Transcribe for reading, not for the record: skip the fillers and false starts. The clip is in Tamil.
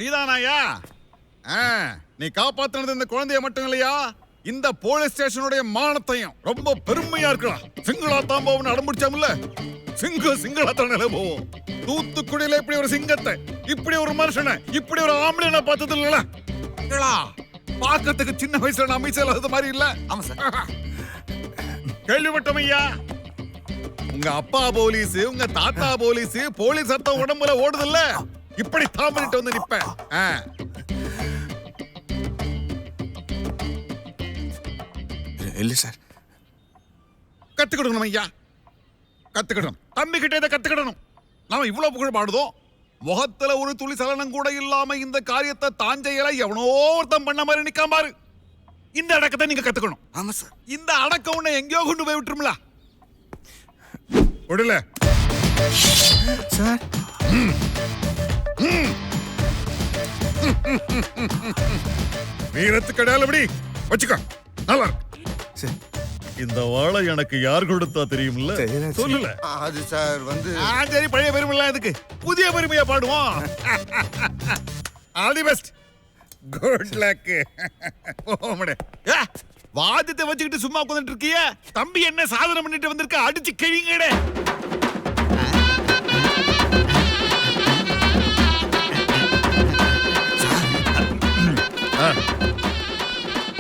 நீதானாயா? நீ காப்பாத்தினது இந்த குழந்தைய மட்டும் இல்லையா, இந்த போலீஸ் ஸ்டேஷனுடைய மானத்தையும். ரொம்ப பெருமையா இருக்கலாம். சிங்களா தான் போவோம்னு அடம்பிடிச்சாமல்ல, சிங்களா தானே போவோம். தூத்துக்குடியில இப்படி ஒரு சிங்கத்தை, இப்படி ஒரு மனுஷனை, இப்படி ஒரு ஆம்பளை நான் பார்த்தது இல்ல. பாக்கிறதுக்கு சின்ன வயசுல நான் அமைச்சர் அது மாதிரி இல்ல. ஆமா சார். கேள்விப்பட்டோம் ஐயா, உங்க அப்பா போலீஸ், உங்க தாத்தா போலீஸ், போலீஸ் சத்தம் உடம்புல ஓடுது இல்ல, இப்படி தாமரிட்டு வந்து நிப்ப. இல்ல சார். கத்துக்கிடணும் ஐயா, கத்துக்கிடணும். தம்பி கிட்ட இதை கத்துக்கிடணும். நாம இவ்வளவு புகழ் பாடுதோம், முகத்துல ஒரு துளி சலனம் கூட இல்லாம இந்த காரியத்தை தாஞ்சையில எவனோ ஒருத்தம் பண்ண மாதிரி நிக்காம பாரு. இந்த அடக்கத்தை நீங்க கத்துக்கணும். ஆமா சார். இந்த அடக்கம் உன்னை எங்கேயோ கொண்டு போய் விட்டுரும்ல. விடல சார். வீரத்துக்கு அடையாளப்படி வச்சுக்க. நல்லா இருக்கு. சரி. இந்த வாழை எனக்கு யார் கொடுத்தா தெரியும்ல, சொல்லல. அது சார் வந்து சரி, பழைய பெருமை எதுக்கு, புதிய பெருமையா பாடுவோம். All the best, good luck. வாதத்தை வச்சுக்கிட்டு சும்மா உட்கார்ந்துட்டு இருக்கிய, தம்பி என்ன சாதனை பண்ணிட்டு வந்திருக்க, அடிச்சு கிழிங்கடே.